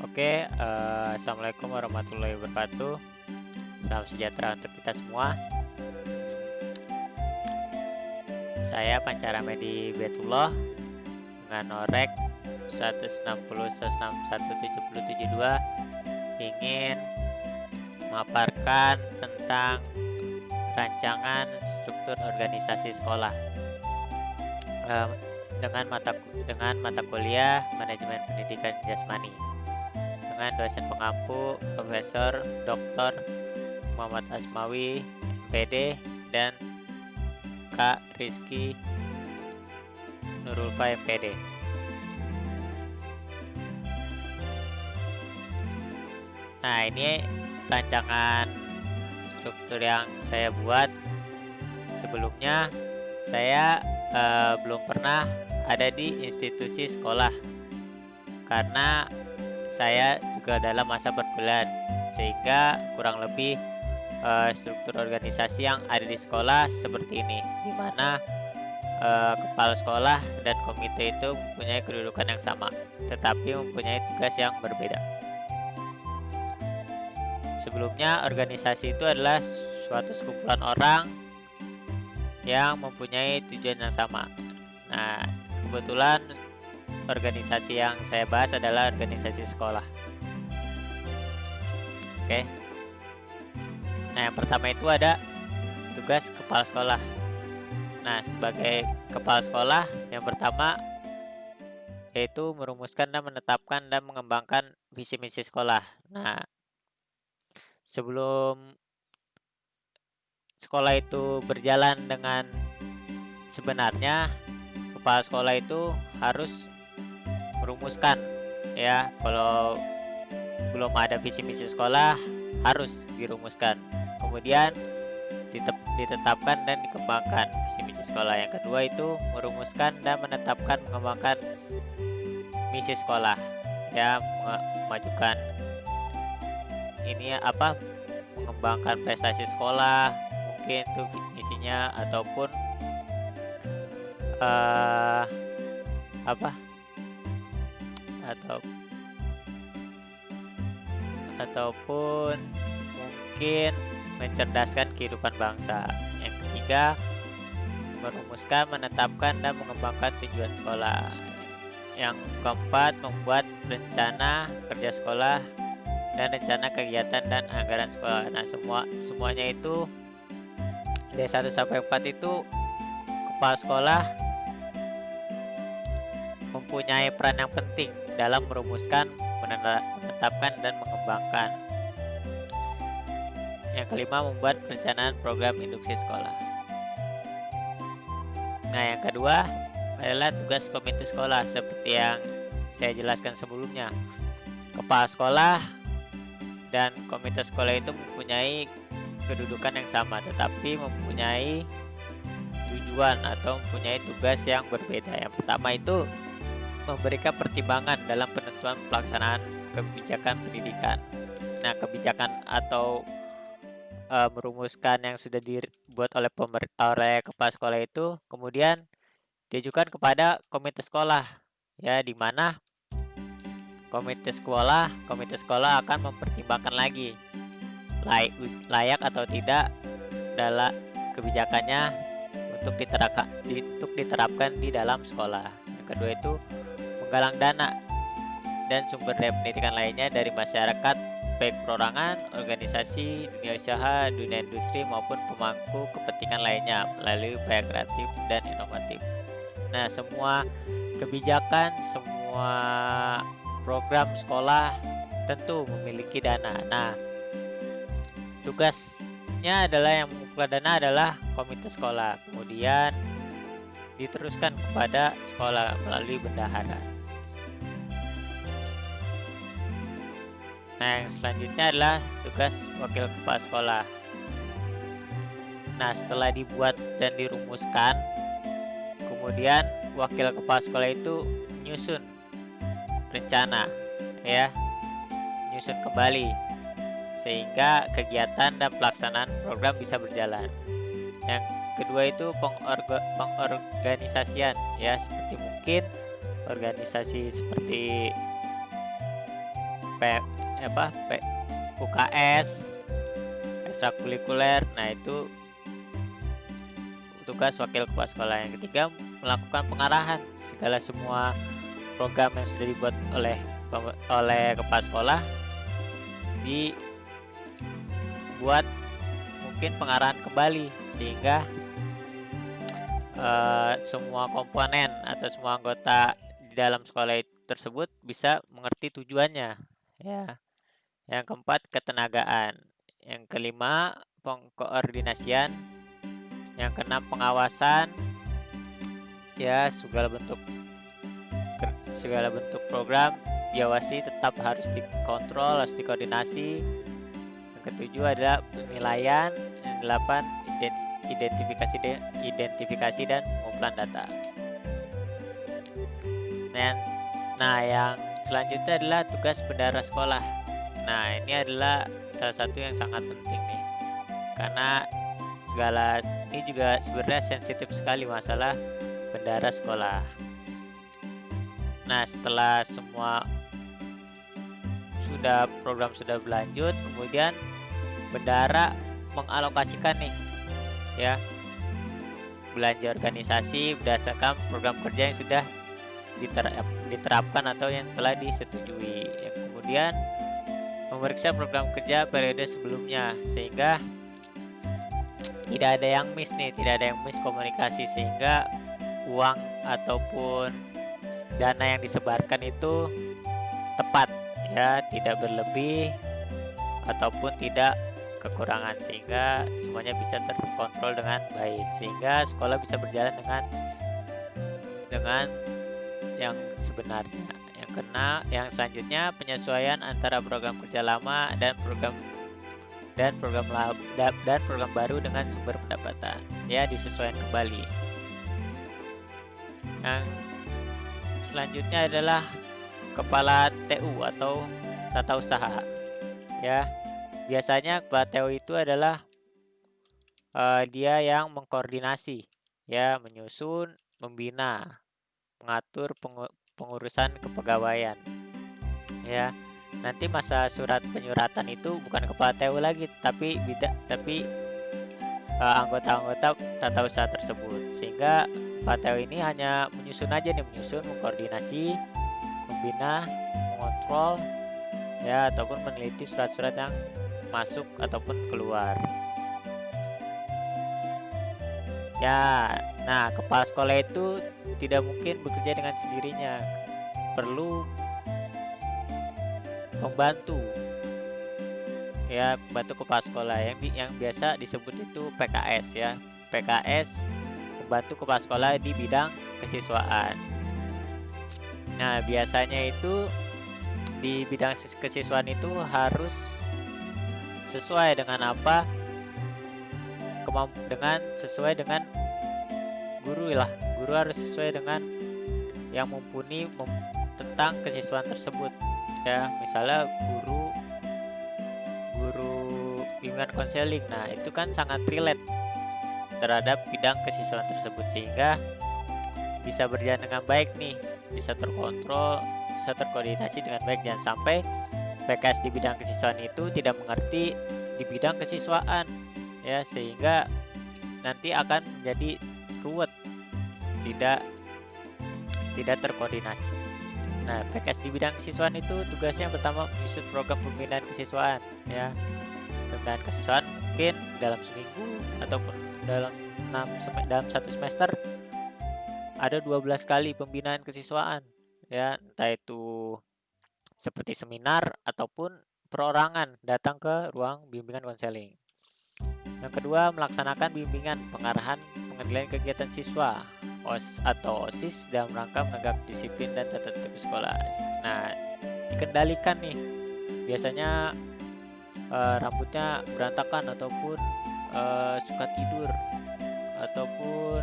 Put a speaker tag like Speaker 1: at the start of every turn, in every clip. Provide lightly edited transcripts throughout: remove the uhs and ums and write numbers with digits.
Speaker 1: Assalamualaikum warahmatullahi wabarakatuh. Salam sejahtera untuk kita semua. Saya Pancaramedi Betullah dengan norek 160.161.7072 ingin memaparkan tentang rancangan struktur organisasi sekolah dengan mata kuliah manajemen pendidikan jasmani dengan dosen pengampu Profesor Dr. Muhammad Asmawi MPD dan Kak Rizky Nurulfa MPD. Nah, ini rancangan struktur yang saya buat. Sebelumnya saya belum pernah ada di institusi sekolah karena saya juga dalam masa perkuliahan, sehingga kurang lebih struktur organisasi yang ada di sekolah seperti ini, di mana kepala sekolah dan komite itu mempunyai kedudukan yang sama, tetapi mempunyai tugas yang berbeda. Sebelumnya, organisasi itu adalah suatu sekumpulan orang yang mempunyai tujuan yang sama. Nah, kebetulan organisasi yang saya bahas adalah organisasi sekolah. Oke. Nah, yang pertama itu ada tugas kepala sekolah. Nah, sebagai kepala sekolah, yang pertama yaitu merumuskan dan menetapkan dan mengembangkan visi misi sekolah. Nah, sebelum sekolah itu berjalan dengan sebenarnya, kepala sekolah itu harus merumuskan, ya. Kalau belum ada visi misi sekolah harus dirumuskan, kemudian ditetapkan dan dikembangkan visi misi sekolah. Yang kedua itu merumuskan dan menetapkan mengembangkan misi sekolah, ya, memajukan mengembangkan prestasi sekolah, mungkin itu misinya, ataupun ataupun mungkin mencerdaskan kehidupan bangsa. Yang ketiga, merumuskan, menetapkan dan mengembangkan tujuan sekolah. Yang keempat, membuat rencana kerja sekolah dan rencana kegiatan dan anggaran sekolah. Nah, semuanya itu dari 1 sampai 4 itu kepala sekolah mempunyai peran yang penting dalam merumuskan, menetapkan dan mengembangkan. Yang kelima, membuat perencanaan program induksi sekolah. Nah, yang kedua adalah tugas komite sekolah. Seperti yang saya jelaskan sebelumnya, kepala sekolah dan komite sekolah itu mempunyai kedudukan yang sama, tetapi mempunyai tujuan atau mempunyai tugas yang berbeda. Yang pertama itu memberikan pertimbangan dalam penentuan pelaksanaan kebijakan pendidikan. Nah, kebijakan atau merumuskan yang sudah dibuat oleh kepala sekolah itu kemudian diajukan kepada komite sekolah, ya, di mana komite sekolah akan mempertimbangkan lagi layak atau tidak dalam kebijakannya untuk diterapkan di dalam sekolah. Yang kedua itu menggalang dana dan sumber daya pendidikan lainnya dari masyarakat, baik perorangan, organisasi, dunia usaha, dunia industri maupun pemangku kepentingan lainnya melalui upaya kreatif dan inovatif. Nah, semua kebijakan, semua program sekolah tentu memiliki dana. Nah, tugasnya adalah yang mengumpulkan dana adalah komite sekolah, kemudian diteruskan kepada sekolah melalui bendahara. Nah, yang selanjutnya adalah tugas wakil kepala sekolah. Nah, setelah dibuat dan dirumuskan, kemudian wakil kepala sekolah itu menyusun rencana, ya, menyusun kembali sehingga kegiatan dan pelaksanaan program bisa berjalan. Yang kedua itu pengorganisasian, ya, seperti mungkin organisasi seperti UKS, ekstrakurikuler. Nah, itu tugas wakil kepala sekolah. Yang ketiga, melakukan pengarahan segala semua program yang sudah dibuat oleh kepala sekolah, dibuat mungkin pengarahan kembali sehingga semua komponen atau semua anggota di dalam sekolah tersebut bisa mengerti tujuannya, ya. Yang keempat, ketenagaan. Yang kelima, pengkoordinasian. Yang keenam, pengawasan, ya. Segala bentuk program diawasi tetap harus dikontrol, harus dikoordinasi. Yang ketujuh adalah penilaian. Yang delapan, identifikasi dan pengumpulan data. Nah, yang selanjutnya adalah tugas bendahara sekolah. Nah, ini adalah salah satu yang sangat penting nih, karena ini juga sebenarnya sensitif sekali masalah bendahara sekolah. Nah, setelah semua program sudah berlanjut, kemudian bendahara mengalokasikan nih, ya, belanja organisasi berdasarkan program kerja yang sudah diterapkan atau yang telah disetujui. Yang kemudian memeriksa program kerja periode sebelumnya sehingga tidak ada yang miss komunikasi, sehingga uang ataupun dana yang disebarkan itu tepat, ya, tidak berlebih ataupun tidak kekurangan, sehingga semuanya bisa terkontrol dengan baik, sehingga sekolah bisa berjalan dengan yang sebenarnya. Yang selanjutnya, penyesuaian antara program kerja lama dan program baru dengan sumber pendapatan, ya, disesuaikan kembali. Yang selanjutnya adalah kepala TU atau tata usaha, ya. Biasanya kepala TU itu adalah dia yang mengkoordinasi, ya, menyusun, membina, mengatur pengurusan kepegawaian, ya. Nanti masa surat penyuratan itu bukan kepala TU lagi, tapi anggota-anggota tata usaha tersebut, sehingga kepala TU ini hanya menyusun, mengkoordinasi, membina, mengontrol, ya, ataupun meneliti surat-surat yang masuk ataupun keluar, ya. Nah, kepala sekolah itu tidak mungkin bekerja dengan sendirinya, perlu membantu kepala sekolah yang biasa disebut itu PKS, ya. PKS membantu kepala sekolah di bidang kesiswaan. Nah, biasanya itu di bidang kesiswaan itu harus sesuai dengan sesuai dengan guru lah. Guru harus sesuai dengan yang mumpuni tentang kesiswaan tersebut, ya. Misalnya guru bimbingan konseling, nah itu kan sangat relate terhadap bidang kesiswaan tersebut, sehingga bisa berjalan dengan baik nih, bisa terkontrol, bisa terkoordinasi dengan baik. Jangan sampai PKS di bidang kesiswaan itu tidak mengerti di bidang kesiswaan, ya, sehingga nanti akan menjadi ruwet, tidak terkoordinasi. Nah, PKS di bidang kesiswaan itu tugasnya pertama menyusun program pembinaan kesiswaan, ya. Pembinaan kesiswaan mungkin dalam seminggu ataupun dalam satu semester ada 12 kali pembinaan kesiswaan, ya, entah itu seperti seminar ataupun perorangan datang ke ruang bimbingan konseling. Yang kedua, melaksanakan bimbingan, pengarahan, pengendalian kegiatan siswa atau OSIS dalam rangka menegak disiplin dan tata tertib sekolah. Nah, dikendalikan nih, biasanya rambutnya berantakan ataupun suka tidur ataupun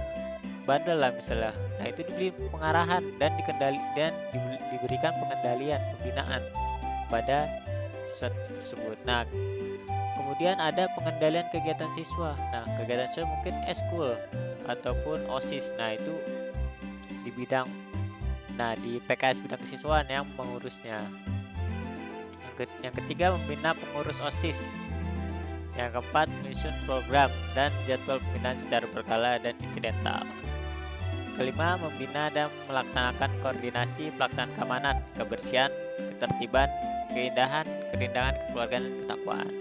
Speaker 1: bandel lah misalnya. Nah, itu diberi pengarahan dan diberikan pengendalian, pembinaan pada siswa tersebut. Nah, kemudian ada pengendalian kegiatan siswa. Nah, kegiatan siswa mungkin eskul ataupun OSIS. Nah, itu di PKS bidang kesiswaan yang mengurusnya. Yang Yang ketiga, membina pengurus OSIS. Yang keempat, menyusun program dan jadwal pembinaan secara berkala dan insidental. Kelima, membina dan melaksanakan koordinasi pelaksanaan keamanan, kebersihan, ketertiban, keindahan, kekeluargaan, dan ketakwaan.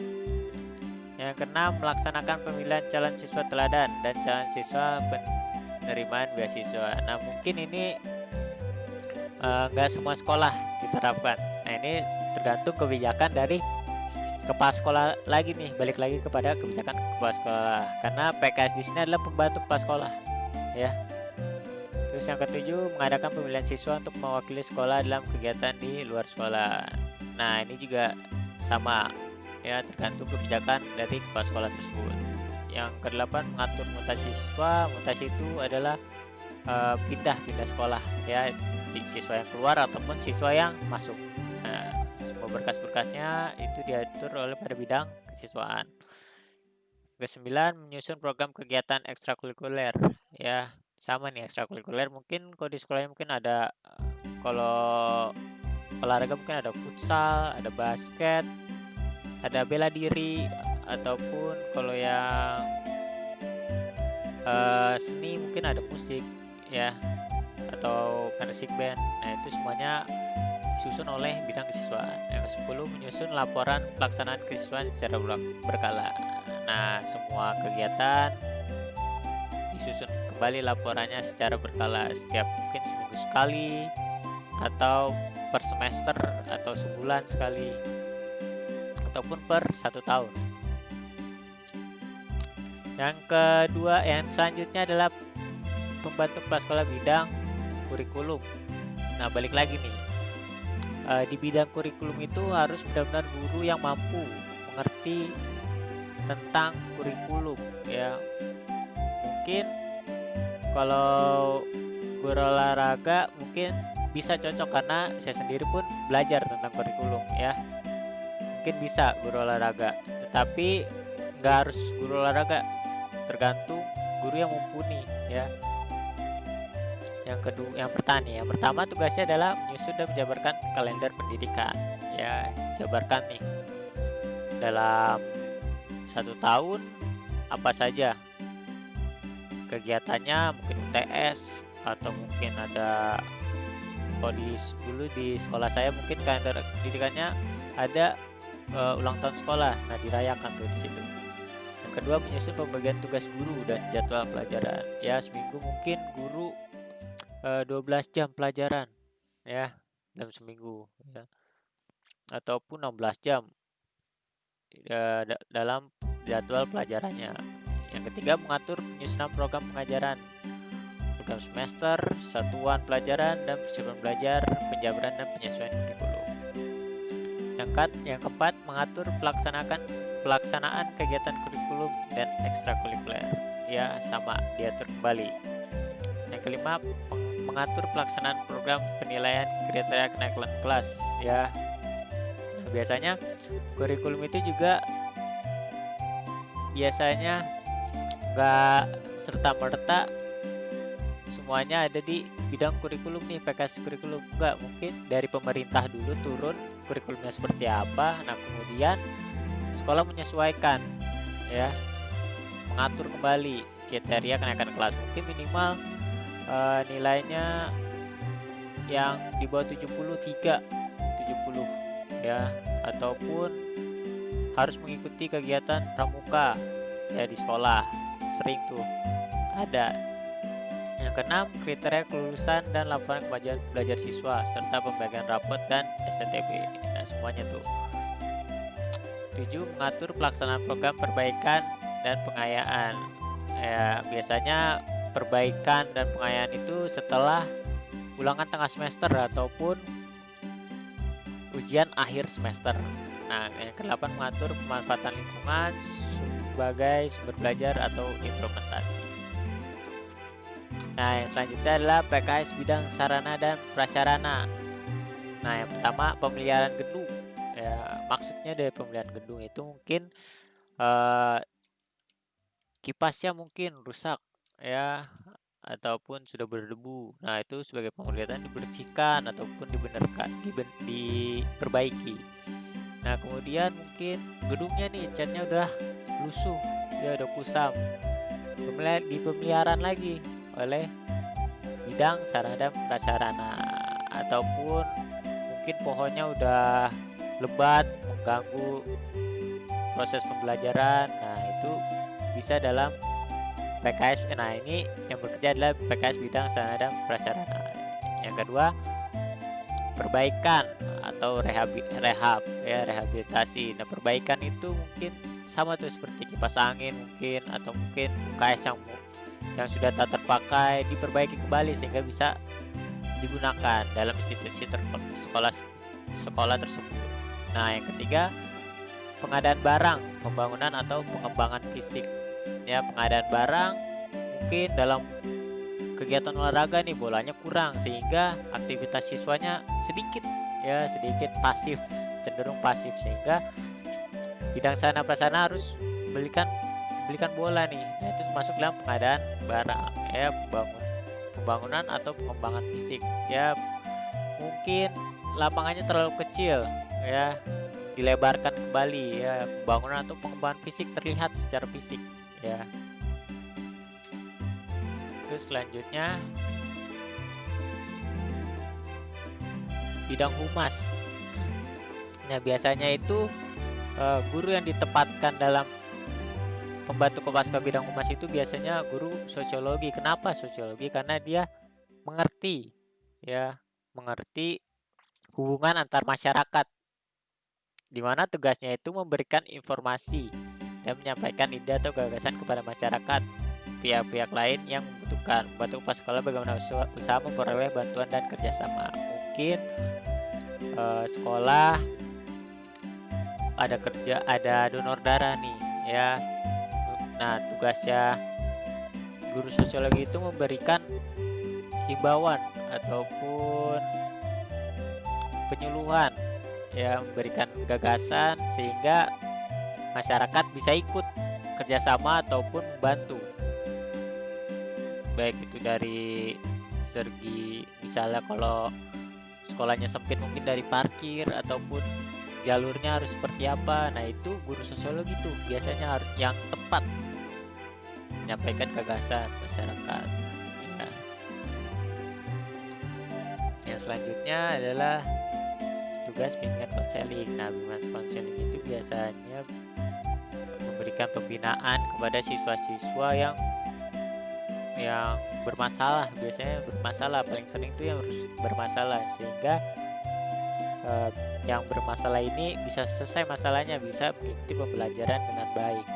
Speaker 1: Yang keenam, melaksanakan pemilihan calon siswa teladan dan calon siswa penerimaan beasiswa. Nah, mungkin ini nggak semua sekolah diterapkan. Nah, ini tergantung kebijakan dari kepala sekolah lagi nih, balik lagi kepada kebijakan kepala sekolah. Karena PKS di sini adalah pembantu kepala sekolah, ya. Terus yang ketujuh, mengadakan pemilihan siswa untuk mewakili sekolah dalam kegiatan di luar sekolah. Nah, ini juga sama, ya, tergantung kebijakan dari kepala sekolah tersebut. Yang kedelapan, mengatur mutasi siswa. Mutasi itu adalah pindah sekolah, ya, siswa yang keluar ataupun siswa yang masuk. Nah, semua berkas-berkasnya itu diatur oleh pada bidang kesiswaan. Kesembilan, menyusun program kegiatan ekstrakurikuler, ya, sama nih ekstrakurikuler. Mungkin kalau di sekolahnya mungkin ada kalau olahraga mungkin ada futsal, ada basket, ada bela diri, ataupun kalau yang seni mungkin ada musik, ya, atau musik band. Nah, itu semuanya disusun oleh bidang kesiswaan. Yang ke-10, menyusun laporan pelaksanaan kesiswaan secara berkala. Nah, semua kegiatan disusun kembali laporannya secara berkala, setiap mungkin seminggu sekali atau per semester atau sebulan sekali ataupun per 1 tahun. Yang kedua, yang selanjutnya adalah pembantu kepala sekolah bidang kurikulum. Nah, balik lagi nih, di bidang kurikulum itu harus benar-benar guru yang mampu mengerti tentang kurikulum, ya. Mungkin kalau guru olahraga mungkin bisa cocok karena saya sendiri pun belajar tentang kurikulum, ya. Mungkin bisa guru olahraga, tetapi nggak harus guru olahraga, tergantung guru yang mumpuni, ya. Yang pertama tugasnya adalah menyusun dan menjabarkan kalender pendidikan, ya. Jabarkan nih dalam 1 tahun apa saja kegiatannya, mungkin UTS atau mungkin ada, kalau dulu di sekolah saya mungkin kalender pendidikannya ada ulang tahun sekolah. Nah, dirayakan tuh di situ. Yang kedua, menyusun pembagian tugas guru dan jadwal pelajaran, ya. Seminggu mungkin guru 12 jam pelajaran, ya, dalam seminggu, ya, ataupun 16 jam dalam jadwal pelajarannya. Yang ketiga, mengatur penyusunan program pengajaran, program semester, satuan pelajaran, dan persiapan belajar, penjabaran dan penyesuaian kurikulum. Yang keempat, mengatur pelaksanaan kegiatan kurikulum dan ekstrakurikuler, ya, sama diatur kembali. Yang kelima, mengatur pelaksanaan program penilaian kriteria kenaikan kelas, ya. Nah, biasanya kurikulum itu juga biasanya nggak serta-merta semuanya ada di bidang kurikulum nih, PKS kurikulum. Enggak, mungkin dari pemerintah dulu turun kurikulumnya seperti apa. Nah, kemudian sekolah menyesuaikan, ya, mengatur kembali kriteria kenaikan kelas. Mungkin minimal nilainya yang di bawah 70, ya, ataupun harus mengikuti kegiatan pramuka, ya, di sekolah. Sering tuh ada. Yang keenam, kriteria kelulusan dan laporan kemajuan belajar siswa serta pembagian rapot dan STTB. Nah, semuanya tuh. 7, mengatur pelaksanaan program perbaikan dan pengayaan. Ya, biasanya perbaikan dan pengayaan itu setelah ulangan tengah semester ataupun ujian akhir semester. Nah, yang ke-8, mengatur pemanfaatan lingkungan sebagai sumber belajar atau implementasi. Nah, yang selanjutnya adalah PKS bidang sarana dan prasarana. Nah, yang pertama, pemeliharaan gedung. Ya, maksudnya dari pemeliharaan gedung itu mungkin kipasnya mungkin rusak, ya, ataupun sudah berdebu. Nah, itu sebagai pemeliharaan dibersihkan ataupun dibenarkan, diperbaiki. Nah, kemudian mungkin gedungnya nih catnya udah lusuh, ya udah kusam. Dipemeliharaan lagi oleh bidang sarana dan prasarana, ataupun mungkin pohonnya udah lebat mengganggu proses pembelajaran. Nah, itu bisa dalam PKS. Nah, ini yang bekerja adalah PKS bidang sarana dan prasarana. Yang kedua, perbaikan atau rehabilitasi. Nah, perbaikan itu mungkin sama tuh seperti kipas angin mungkin, atau mungkin UKS yang sudah tak terpakai diperbaiki kembali sehingga bisa digunakan dalam institusi sekolah tersebut. Nah, yang ketiga, pengadaan barang, pembangunan atau pengembangan fisik. Ya, pengadaan barang mungkin dalam kegiatan olahraga nih bolanya kurang sehingga aktivitas siswanya sedikit pasif, cenderung pasif, sehingga bidang sarana prasarana harus belikan bola nih. Nah, itu masuk dalam pengadaan barang, ya, pembangunan atau pengembangan fisik. Ya, mungkin lapangannya terlalu kecil, ya, dilebarkan kembali, ya, pembangunan atau pengembangan fisik terlihat secara fisik, ya. Terus selanjutnya bidang humas. Nah, biasanya itu guru yang ditempatkan dalam pembantu Kopaska bidang humas itu biasanya guru sosiologi. Kenapa sosiologi? Karena dia mengerti hubungan antar masyarakat, di mana tugasnya itu memberikan informasi dan menyampaikan ide atau gagasan kepada masyarakat, pihak-pihak lain yang membutuhkan, membantu kepala sekolah bagaimana usaha memperoleh bantuan dan kerjasama. Mungkin sekolah ada donor darah nih, ya. Nah, tugasnya guru sosiologi itu memberikan himbauan ataupun penyuluhan, ya, memberikan gagasan sehingga masyarakat bisa ikut kerjasama ataupun membantu, baik itu dari segi misalnya kalau sekolahnya sempit mungkin dari parkir ataupun jalurnya harus seperti apa. Nah, itu guru sosiologi tuh biasanya yang tepat menyampaikan gagasan masyarakat, ya. Yang selanjutnya adalah tugas bimbingan konseling. Nah, bimbingan konseling itu biasanya memberikan pembinaan kepada siswa-siswa yang bermasalah, biasanya bermasalah, paling sering itu yang harus bermasalah, sehingga yang bermasalah ini bisa selesai masalahnya, bisa mengikuti pembelajaran dengan baik.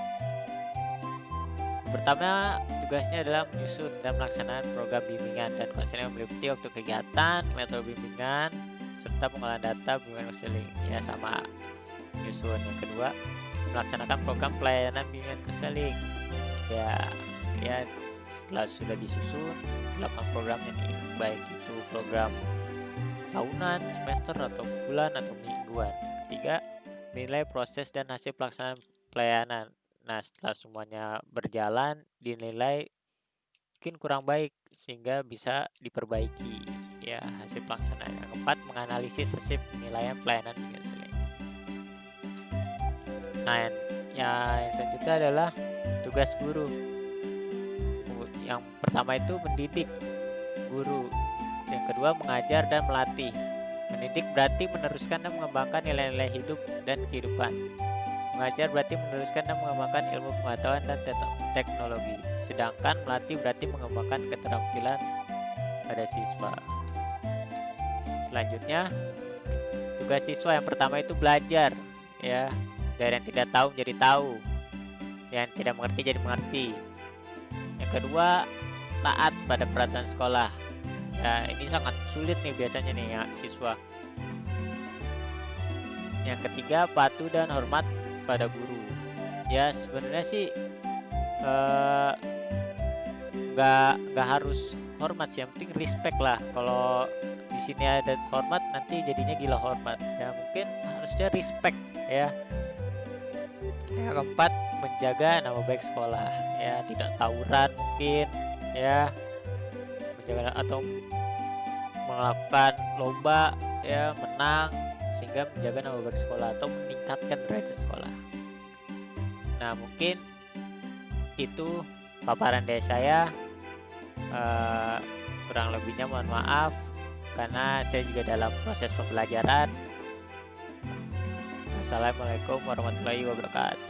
Speaker 1: Pertama, tugasnya adalah menyusun dan melaksanakan program bimbingan dan konseling yang meliputi waktu kegiatan, metode bimbingan, serta pengolahan data bimbingan konseling, ya, sama menyusun. Yang kedua, melaksanakan program pelayanan bimbingan konseling, ya, setelah sudah disusun, dilakukan programnya nih, baik itu program tahunan, semester, atau bulan atau mingguan. Ketiga, nilai proses dan hasil pelaksanaan pelayanan. Nah, setelah semuanya berjalan dinilai mungkin kurang baik sehingga bisa diperbaiki, ya, hasil pelaksanaan. Yang keempat, menganalisis hasil penilaian pelayanan konseling. Nah, yang selanjutnya adalah tugas guru. Yang pertama itu mendidik guru. Yang kedua, mengajar dan melatih. Mendidik berarti meneruskan dan mengembangkan nilai-nilai hidup dan kehidupan. Mengajar berarti meneruskan dan mengembangkan ilmu pengetahuan dan teknologi. Sedangkan melatih berarti mengembangkan keterampilan pada siswa. Selanjutnya, tugas siswa yang pertama itu belajar, ya. Dari yang tidak tahu menjadi tahu, yang tidak mengerti jadi mengerti. Yang kedua, taat pada peraturan sekolah. Nah, ini sangat sulit nih biasanya nih, ya, siswa. Yang ketiga, patuh dan hormat pada guru. Ya, sebenarnya sih nggak harus hormat sih, yang penting respect lah. Kalau di sini ada hormat nanti jadinya gila hormat, ya, mungkin harusnya respect, ya. Yang keempat, menjaga nama baik sekolah, ya, tidak tawuran mungkin, ya, menjaga atau melakukan lomba, ya, menang sehingga menjaga nama baik sekolah atau meningkatkan derajat sekolah. Nah, mungkin itu paparan dari saya. Kurang lebihnya mohon maaf karena saya juga dalam proses pembelajaran. Wassalamualaikum warahmatullahi wabarakatuh.